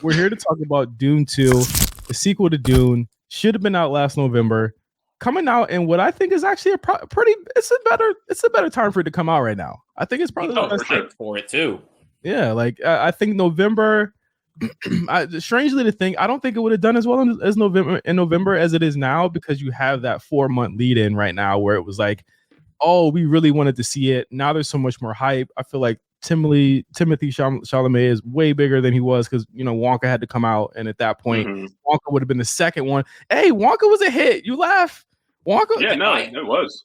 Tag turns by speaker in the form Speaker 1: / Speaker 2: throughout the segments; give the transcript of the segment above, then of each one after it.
Speaker 1: We're here to talk about Dune 2, the sequel to Dune. Should have been out last November. Coming out in what I think is actually pretty. It's a better time for it to come out right now. I think it's probably the best
Speaker 2: time for it too.
Speaker 1: Yeah, like I think November. Strangely to think, I don't think it would have done as well as November as it is now, because you have that 4-month lead in right now where it was like, oh, we really wanted to see it. Now there's so much more hype. I feel like Timothée Chalamet is way bigger than he was, because Wonka had to come out, and at that point, Wonka would have been the second one. Hey, Wonka was a hit. You laugh, Wonka?
Speaker 3: Yeah, no, it was.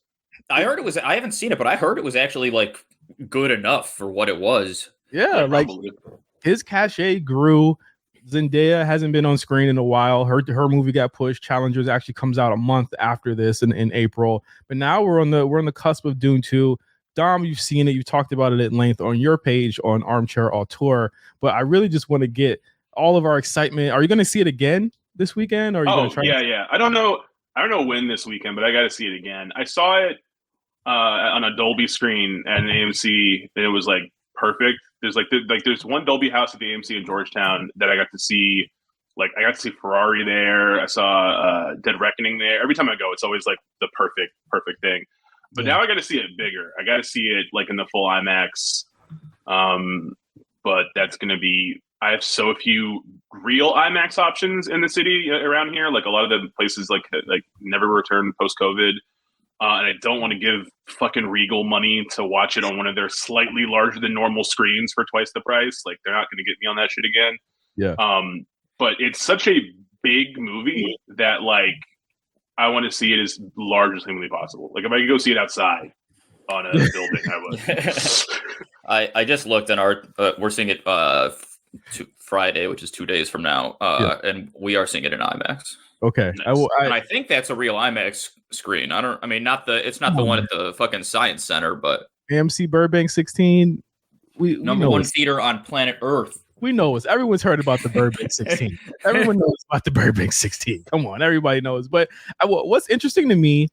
Speaker 2: I heard it was. I haven't seen it, but I heard it was actually like good enough for what it was.
Speaker 1: Yeah, like his cachet grew. Zendaya hasn't been on screen in a while. Her movie got pushed. Challengers actually comes out a month after this in April. But now we're on the cusp of Dune 2. Dom, you've seen it. You talked about it at length on your page on Armchair Auteur. But I really just want to get all of our excitement. Are you going to see it again this weekend? Or are you going to try?
Speaker 3: Yeah. I don't know when this weekend, but I got to see it again. I saw it on a Dolby screen at an AMC, and it was like perfect. There's one Dolby house at the AMC in Georgetown that I got to see. Like, I got to see Ferrari there. I saw Dead Reckoning there. Every time I go, it's always like the perfect thing. But now I got to see it bigger. I got to see it like in the full IMAX. But that's going to be. I have so few real IMAX options in the city around here. Like, a lot of the places like never returned post COVID. And I don't want to give fucking Regal money to watch it on one of their slightly larger than normal screens for twice the price. Like, they're not going to get me on that shit again.
Speaker 1: Yeah.
Speaker 3: But it's such a big movie that, like, I want to see it as large as humanly possible. Like, if I could go see it outside on a building, I would.
Speaker 2: I just looked, and we're seeing it Friday, which is 2 days from now, and we are seeing it in IMAX.
Speaker 1: Okay,
Speaker 3: nice.
Speaker 2: And I think that's a real IMAX screen. It's not the one at the fucking Science Center, but
Speaker 1: AMC Burbank 16. We
Speaker 2: number one theater on planet Earth.
Speaker 1: We know it. Everyone's heard about the Burbank 16. Everyone knows about the Burbank 16. Come on, everybody knows. But what's interesting to me,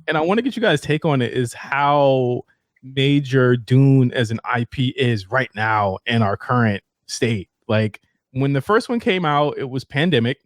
Speaker 1: and I want to get you guys' take on it, is how major Dune as an IP is right now in our current state. Like, when the first one came out, it was pandemic,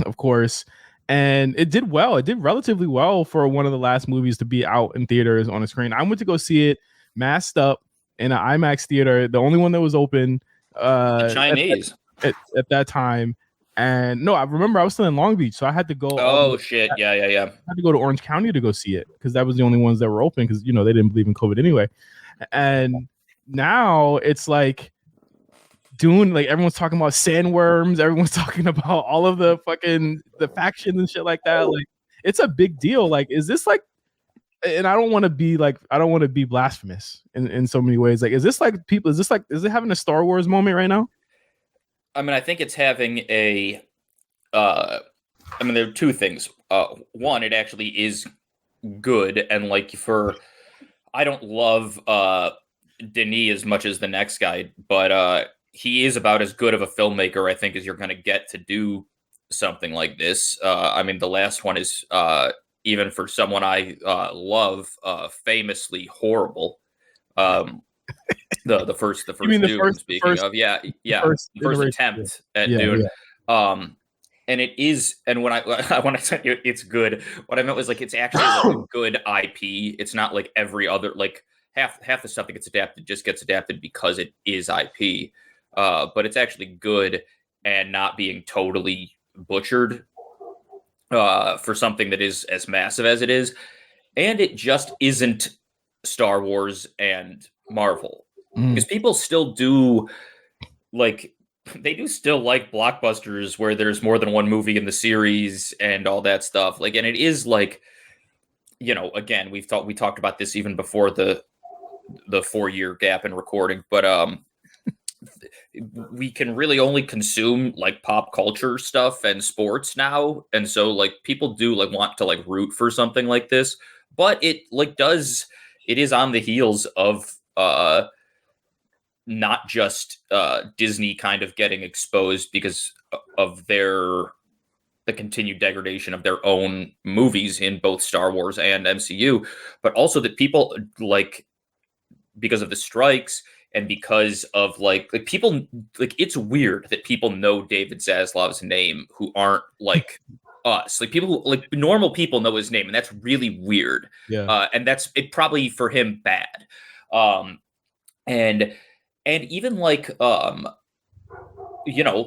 Speaker 1: of course, and it did well. It did relatively well for one of the last movies to be out in theaters on a screen. I went to go see it masked up in an IMAX theater, the only one that was open.
Speaker 2: Chinese
Speaker 1: at that time. And no, I remember I was still in Long Beach, so I had to go.
Speaker 2: Oh shit! Yeah.
Speaker 1: I had to go to Orange County to go see it, because that was the only ones that were open, because they didn't believe in COVID anyway. And now it's like Dune, like, everyone's talking about sandworms, everyone's talking about all of the factions and shit like that. Like, it's a big deal. Like, is this like, and I don't want to be blasphemous in so many ways. Like, is it having a Star Wars moment right now?
Speaker 2: I mean, I think it's having there are two things. One, it actually is good. And like, I don't love Denis as much as the next guy, but he is about as good of a filmmaker, I think, as you're going to get to do something like this. I mean, the last one is, even for someone I love, famously horrible. The first Dune, speaking of, the first attempt at Dune. Yeah. And it is, and when I said it's good, what I meant was, like, it's actually like a good IP. It's not like every other, like, half the stuff that gets adapted just gets adapted because it is IP. But it's actually good and not being totally butchered for something that is as massive as it is. And it just isn't Star Wars and Marvel, because people still do, like, they do still like blockbusters where there's more than one movie in the series and all that stuff. Like, and it is like, again, we talked about this even before the 4-year gap in recording, but we can really only consume like pop culture stuff and sports now, and so like people do like want to like root for something like this, but it is on the heels of not just Disney kind of getting exposed because of the continued degradation of their own movies in both Star Wars and MCU, but also that people, like, because of the strikes and because of like people, like it's weird that people know David Zaslav's name who aren't like us. Like people who, like normal people know his name, and that's really weird.
Speaker 1: Yeah.
Speaker 2: And that's it probably for him bad. And even like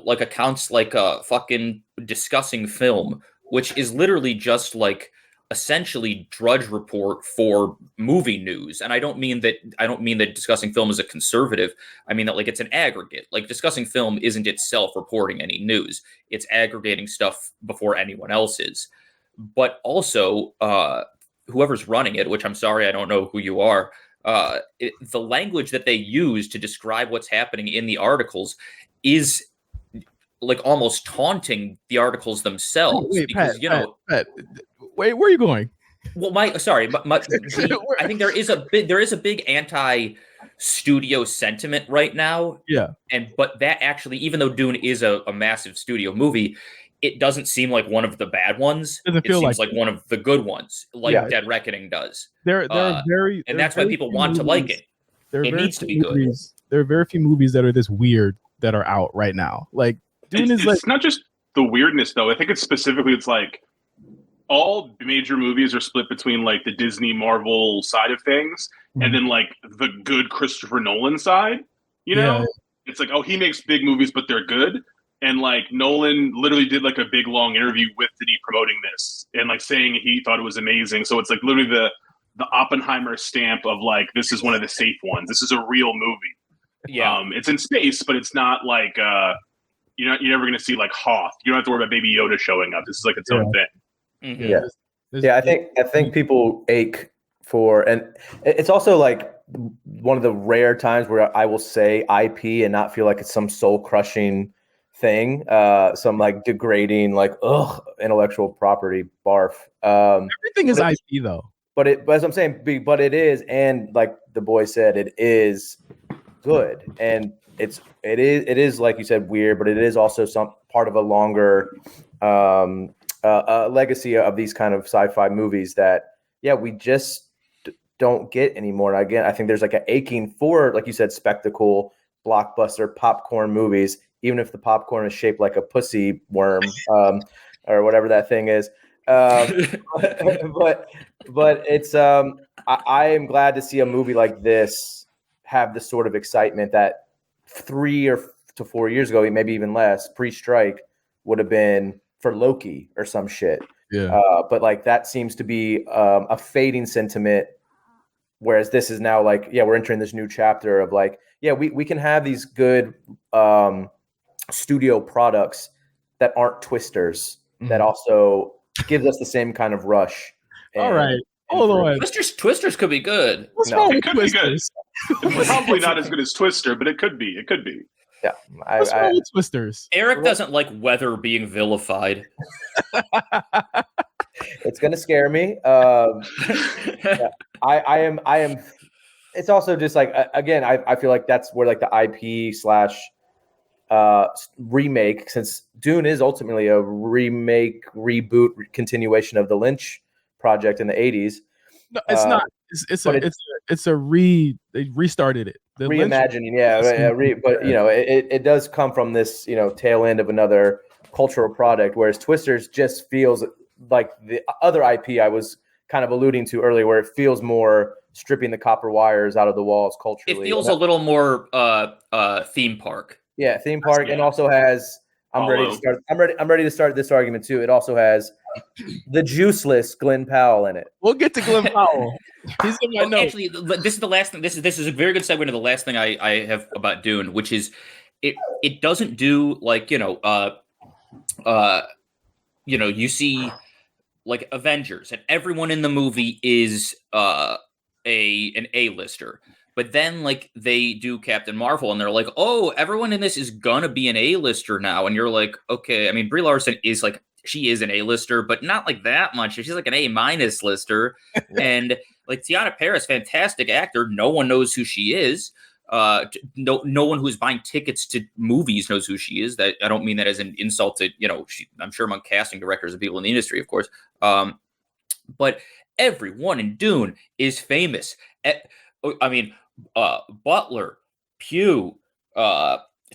Speaker 2: like accounts like fucking Discussing Film, which is literally just like essentially Drudge Report for movie news. And I don't mean that Discussing Film is a conservative. I mean that like it's an aggregate. Like Discussing Film isn't itself reporting any news. It's aggregating stuff before anyone else is. But also whoever's running it, which I'm sorry, I don't know who you are, the language that they use to describe what's happening in the articles is like almost taunting the articles themselves.
Speaker 1: Wait,
Speaker 2: because
Speaker 1: Pat, wait, where are you going?
Speaker 2: Well, I think there is a big anti-studio sentiment right now.
Speaker 1: Yeah,
Speaker 2: but that actually, even though Dune is a massive studio movie, it doesn't seem like one of the bad ones.
Speaker 1: It
Speaker 2: seems like one of the good ones, like Dead Reckoning does.
Speaker 1: That's
Speaker 2: why people want to like it. It needs to be good.
Speaker 1: There are very few movies that are this weird that are out right now. Like Dune is like,
Speaker 3: it's not just the weirdness though. I think it's like all major movies are split between like the Disney Marvel side of things and then like the good Christopher Nolan side. It's like, oh, he makes big movies, but they're good. And like Nolan literally did like a big long interview with Denis promoting this and like saying he thought it was amazing. So it's like literally the Oppenheimer stamp of like, this is one of the safe ones. This is a real movie.
Speaker 2: Yeah.
Speaker 3: It's in space, but it's not like you're never going to see like Hoth. You don't have to worry about Baby Yoda showing up. This is like its own thing.
Speaker 2: Mm-hmm.
Speaker 4: Yeah. I think people ache for, and it's also like one of the rare times where I will say IP and not feel like it's some soul crushing thing, some like degrading, like intellectual property barf.
Speaker 1: Everything is IP though.
Speaker 4: But as I'm saying, but it is, and like the boy said, it is good, and it is like you said, weird, but it is also some part of a longer legacy of these kind of sci-fi movies that we just don't get anymore. And again, I think there's like an aching for, like you said, spectacle, blockbuster, popcorn movies, even if the popcorn is shaped like a pussy worm or whatever that thing is. But it's I am glad to see a movie like this have the sort of excitement that 3 to 4 years ago, maybe even less, pre-strike, would have been for Loki or some shit.
Speaker 1: Yeah.
Speaker 4: But like that seems to be a fading sentiment, whereas this is now like, we're entering this new chapter of like, we can have these good studio products that aren't twisters, that also gives us the same kind of rush.
Speaker 1: All right. Hold on.
Speaker 2: Twisters could be good.
Speaker 1: What's wrong with
Speaker 3: Twisters? It's probably not as good as Twister, but it could be. It could be.
Speaker 4: Yeah.
Speaker 1: What's wrong with Twisters?
Speaker 2: Eric doesn't like weather being vilified.
Speaker 4: It's gonna scare me. I am. It's also just like, again, I feel like that's where like the IP / remake, since Dune is ultimately a remake, reboot, continuation of the Lynch project in the 80s.
Speaker 1: No, it's not. They restarted it. The
Speaker 4: reimagining, but it does come from this, tail end of another cultural product, whereas Twisters just feels like the other IP I was kind of alluding to earlier, where it feels more stripping the copper wires out of the walls culturally.
Speaker 2: It feels a little more theme park.
Speaker 4: Yeah, theme park, and also has. I'm ready to start this argument too. It also has the juiceless Glenn Powell in it.
Speaker 1: We'll get to Glenn Powell. He's in my notes.
Speaker 2: Actually, this is the last thing. This is a very good segue to the last thing I have about Dune, which is it doesn't do like you see like Avengers, and everyone in the movie is an A-lister. But then, like, they do Captain Marvel, and they're like, oh, everyone in this is gonna be an A-lister now. And you're like, okay, I mean, Brie Larson is, like, she is an A-lister, but not, like, that much. She's, like, an A- lister. And, like, Tiana Paris, fantastic actor. No one knows who she is. No one who's buying tickets to movies knows who she is. That I don't mean that as an insult to, I'm sure among casting directors and people in the industry, of course. But everyone in Dune is famous. I mean, Butler, Pugh,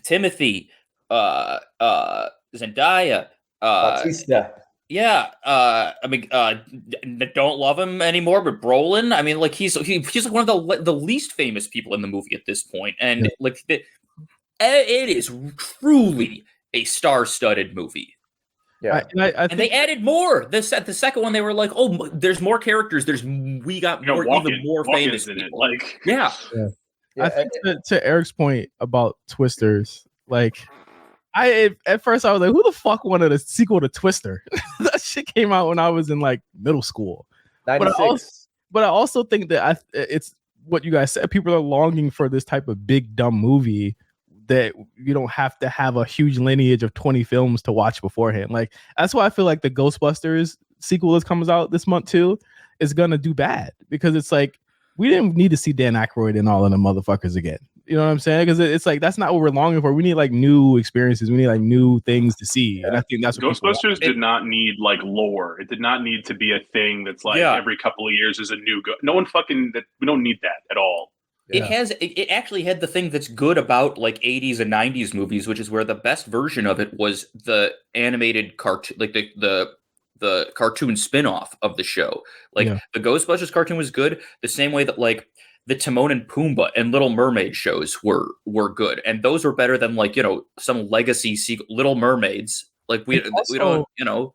Speaker 2: Timothy, Zendaya,
Speaker 4: Bautista.
Speaker 2: Yeah, I mean, don't love him anymore, but Brolin. I mean, like he's like one of the least famous people in the movie at this point, and like it is truly a star-studded movie.
Speaker 4: Yeah,
Speaker 1: I
Speaker 2: and they added more. The second one, they were like, "Oh, there's more characters. We got more, even more famous
Speaker 3: in
Speaker 2: people."
Speaker 3: It. Like,
Speaker 2: yeah.
Speaker 1: I think to Eric's point about Twisters, like. At first I was like, who the fuck wanted a sequel to Twister? That shit came out when I was in like middle school.
Speaker 4: 96.
Speaker 1: But I also think that it's what you guys said. People are longing for this type of big dumb movie that you don't have to have a huge lineage of 20 films to watch beforehand. Like that's why I feel like the Ghostbusters sequel that comes out this month too is gonna do bad because it's like we didn't need to see Dan Aykroyd and all of them motherfuckers again. You know what I'm saying? Because it's like that's not what we're longing for. We need like new experiences. We need like new things to see. And I think that's what
Speaker 3: Ghostbusters did not need like lore. It did not need to be a thing that's like every couple of years is a new. No one fucking that. We don't need that at all.
Speaker 2: Yeah. It actually had the thing that's good about like 80s and 90s movies, which is where the best version of it was the animated cartoon, like the cartoon spin-off of the show. Like the Ghostbusters cartoon was good, the same way that like the Timon and Pumbaa and Little Mermaid shows were good, and those were better than like some legacy Little Mermaids. Like we don't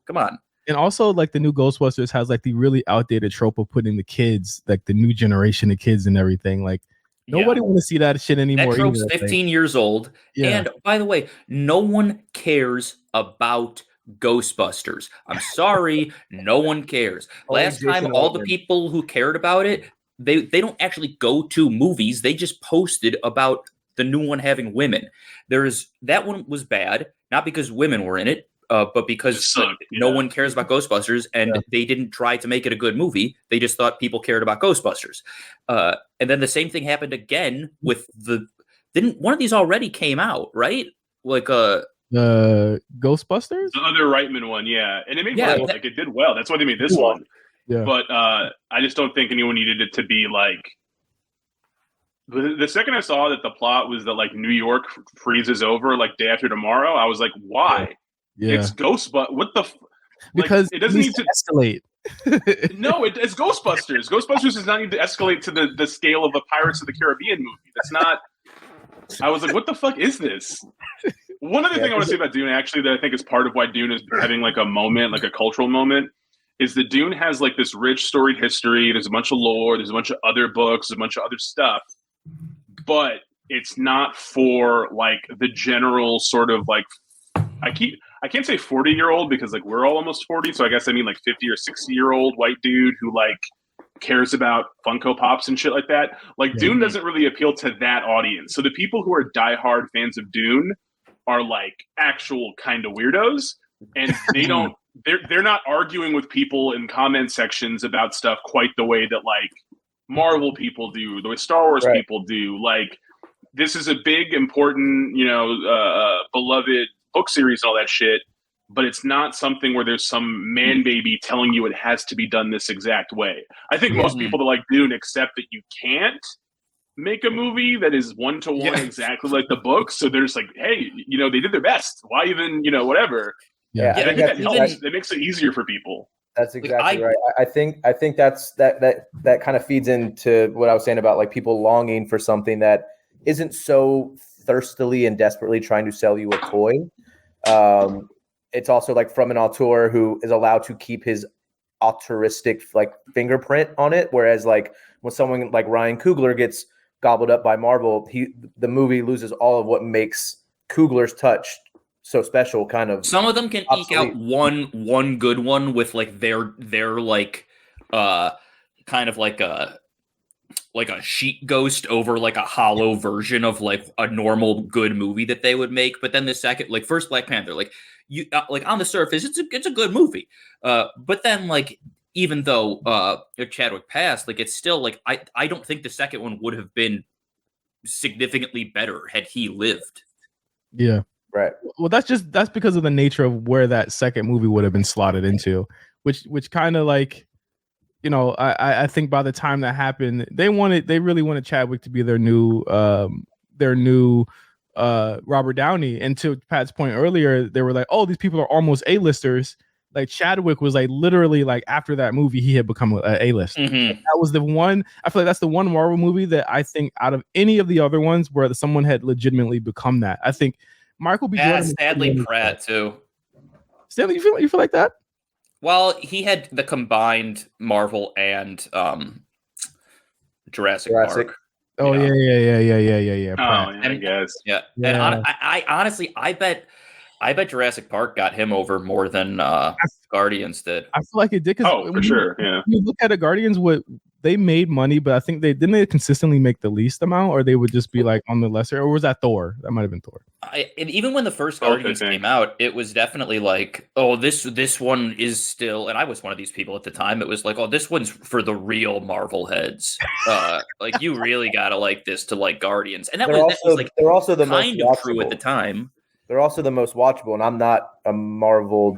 Speaker 2: come on.
Speaker 1: And also like the new Ghostbusters has like the really outdated trope of putting the kids, like the new generation of kids and everything. Like nobody want to see that shit anymore.
Speaker 2: That trope's 15 years old. Yeah. And by the way, no one cares about Ghostbusters. I'm sorry, no one cares. Last time, all the people who cared about it, they don't actually go to movies. They just posted about the new one having women. That one was bad, not because women were in it, but because no one cares about Ghostbusters, and they didn't try to make it a good movie. They just thought people cared about Ghostbusters. And then the same thing happened again with one of these already came out, right? Like
Speaker 1: the Ghostbusters?
Speaker 3: The other Reitman one, yeah. And it made money. Like it did well. That's why they made this one.
Speaker 1: Yeah.
Speaker 3: But I just don't think anyone needed it to be like the second I saw that the plot was that like New York freezes over like day after tomorrow, I was like, why?
Speaker 1: Yeah.
Speaker 3: It's Ghostbusters. What the
Speaker 1: because
Speaker 3: it doesn't need to
Speaker 1: escalate.
Speaker 3: No, it's Ghostbusters. Ghostbusters does not need to escalate to the scale of a Pirates of the Caribbean movie. That's not I was like, what the fuck is this? One other thing I want to say about Dune, actually, that I think is part of why Dune is having like a moment, like a cultural moment, is that Dune has like this rich storied history. There's a bunch of lore. There's a bunch of other books. There's a bunch of other stuff. But it's not for like the general sort of like, I can't say 40-year-old because like we're all almost 40. So I guess I mean like 50 or 60-year-old white dude who like cares about Funko Pops and shit like that. Like Dune doesn't really appeal to that audience. So the people who are diehard fans of Dune are like actual kind of weirdos, and they're not arguing with people in comment sections about stuff quite the way that like Marvel people do, the way Star Wars people do. Like this is a big, important, beloved book series and all that shit, but it's not something where there's some man baby telling you it has to be done this exact way. I think most people that like Dune accept that you can't make a movie that is one-to-one exactly like the book. So they're just like, hey, they did their best. Why even, whatever.
Speaker 4: Yeah,
Speaker 3: I think that helps. That makes it easier for people.
Speaker 4: That's exactly right. I think that's that kind of feeds into what I was saying about like people longing for something that isn't so thirstily and desperately trying to sell you a toy. It's also like from an auteur who is allowed to keep his auteuristic like fingerprint on it. Whereas like when someone like Ryan Coogler gets gobbled up by Marvel, the movie loses all of what makes Coogler's touch so special. Kind of
Speaker 2: some of them can eke out one good one with like their like kind of like a sheet ghost over like a hollow version of like a normal good movie that they would make. But then the second, like first Black Panther, like you like on the surface it's a good movie, but then like even though Chadwick passed, like it's still like I don't think the second one would have been significantly better had he lived.
Speaker 1: Yeah.
Speaker 4: Right.
Speaker 1: Well, that's because of the nature of where that second movie would have been slotted into, which kind of like, I think by the time that happened, they really wanted Chadwick to be their new their new Robert Downey. And to Pat's point earlier, they were like, oh, these people are almost A-listers. Like Chadwick was like literally like after that movie, he had become an A-list.
Speaker 2: Mm-hmm.
Speaker 1: Like, that was the one. I feel like that's the one Marvel movie that I think out of any of the other ones where someone had legitimately become that. I think Michael B. Jordan,
Speaker 2: Stanley Pratt too.
Speaker 1: Stanley, you feel like that?
Speaker 2: Well, he had the combined Marvel and Jurassic Park.
Speaker 1: Oh yeah.
Speaker 3: Oh yeah, I guess.
Speaker 2: Yeah. And I honestly, I bet Jurassic Park got him over more than Guardians did.
Speaker 1: I feel like it did.
Speaker 3: Oh, for sure. Yeah.
Speaker 1: You look at Guardians, what they made money, but I think they consistently make the least amount, or they would just be like on the lesser. Or was that Thor? That might have been Thor.
Speaker 2: And even when the first Guardians came out, it was definitely like, oh, this one is still. And I was one of these people at the time. It was like, oh, this one's for the real Marvel heads. Like you really gotta like this to like Guardians, and that was like
Speaker 4: they're also the
Speaker 2: kind
Speaker 4: most
Speaker 2: of true at the time.
Speaker 4: They're also the most watchable, and I'm not a Marvel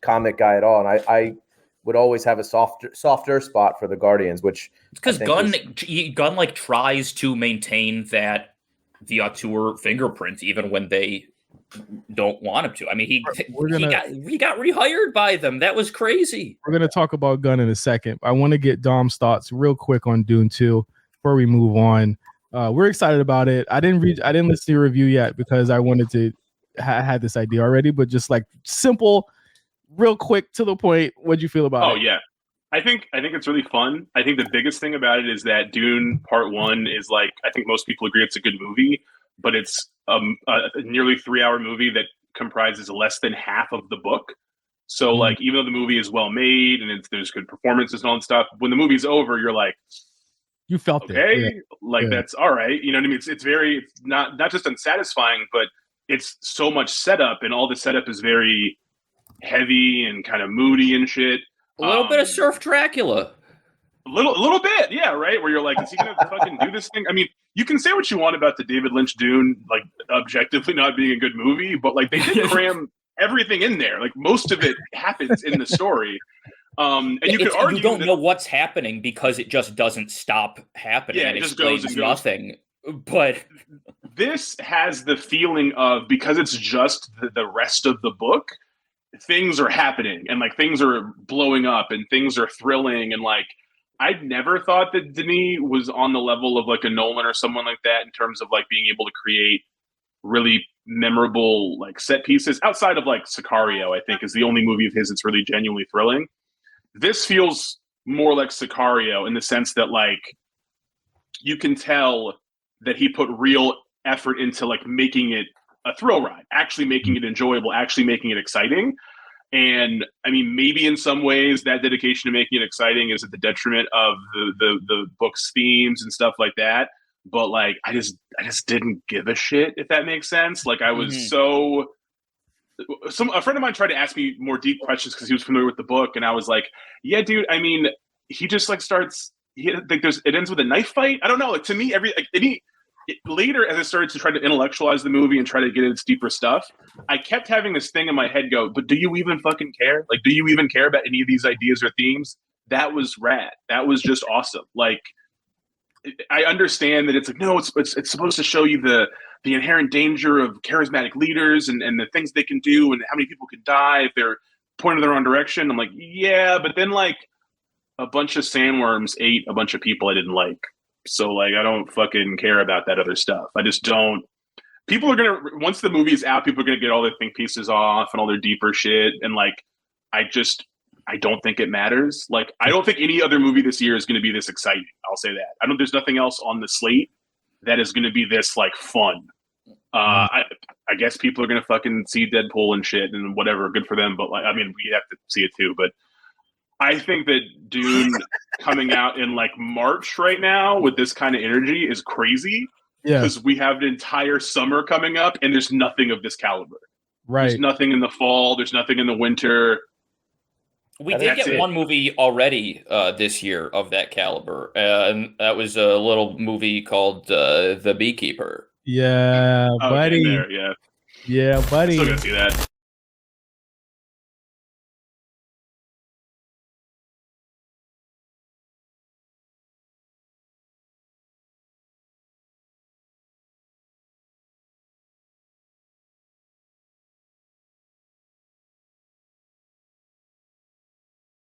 Speaker 4: comic guy at all, and I would always have a softer spot for the Guardians, which
Speaker 2: because Gunn like tries to maintain the auteur fingerprint even when they don't want him to. I mean, he got rehired by them. That was crazy.
Speaker 1: We're gonna talk about Gunn in a second. I want to get Dom's thoughts real quick on Dune 2 before we move on. We're excited about it. I didn't listen to your review yet because I wanted to had this idea already, but just like simple, real quick to the point. What'd you feel about it?
Speaker 3: Oh yeah, I think it's really fun. I think the biggest thing about it is that Dune Part 1 is like, I think most people agree it's a good movie, but it's a nearly 3-hour movie that comprises less than half of the book. So like, even though the movie is well made and there's good performances and all that stuff, when the movie's over, you're like,
Speaker 1: you felt
Speaker 3: okay, that's all right. You know what I mean? It's very not just unsatisfying, but it's so much setup, and all the setup is very heavy and kind of moody and shit.
Speaker 2: A little bit of Surf Dracula.
Speaker 3: A little bit, yeah, right? Where you're like, is he gonna fucking do this thing? I mean, you can say what you want about the David Lynch Dune, like objectively not being a good movie, but like they did cram everything in there. Like most of it happens in the story. And you could argue
Speaker 2: you don't know what's happening because it just doesn't stop happening.
Speaker 3: Yeah,
Speaker 2: and
Speaker 3: it just goes and goes.
Speaker 2: Nothing. But
Speaker 3: this has the feeling of, because it's just the rest of the book, things are happening and like things are blowing up and things are thrilling. And like, I'd never thought that Denis was on the level of like a Nolan or someone like that in terms of like being able to create really memorable like set pieces outside of like Sicario. I think is the only movie of his that's really genuinely thrilling. This feels more like Sicario in the sense that like you can tell that he put real effort into like making it a thrill ride, actually making it enjoyable, actually making it exciting. And I mean, maybe in some ways that dedication to making it exciting is at the detriment of the book's themes and stuff like that. But like, I just didn't give a shit, if that makes sense. Like I was a friend of mine tried to ask me more deep questions because he was familiar with the book. And I was like, yeah, dude, I mean, he just like it ends with a knife fight. I don't know. Like to me, later, as I started to try to intellectualize the movie and try to get its deeper stuff, I kept having this thing in my head go, but do you even fucking care? Like, do you even care about any of these ideas or themes? That was rad. That was just awesome. Like, I understand that it's like, no, it's supposed to show you the inherent danger of charismatic leaders and the things they can do and how many people can die if they're pointing their own direction. I'm like, yeah, but then like a bunch of sandworms ate a bunch of people I didn't like. So like, I don't fucking care about that other stuff. I just don't. People are going to, once the movie's out, people are going to get all their think pieces off and all their deeper shit. And like, I don't think it matters. Like, I don't think any other movie this year is going to be this exciting. I'll say that. There's nothing else on the slate that is going to be this like fun. I guess people are going to fucking see Deadpool and shit and whatever. Good for them. But like, I mean, we have to see it too. But I think that Dune coming out in like March right now with this kind of energy is crazy. Yeah. Because we have an entire summer coming up and there's nothing of this caliber.
Speaker 1: Right.
Speaker 3: There's nothing in the fall. There's nothing in the winter.
Speaker 2: We did get one movie already this year of that caliber. And that was a little movie called The Beekeeper.
Speaker 1: Yeah, buddy.
Speaker 3: Yeah.
Speaker 1: Yeah, buddy.
Speaker 3: Still gonna see that.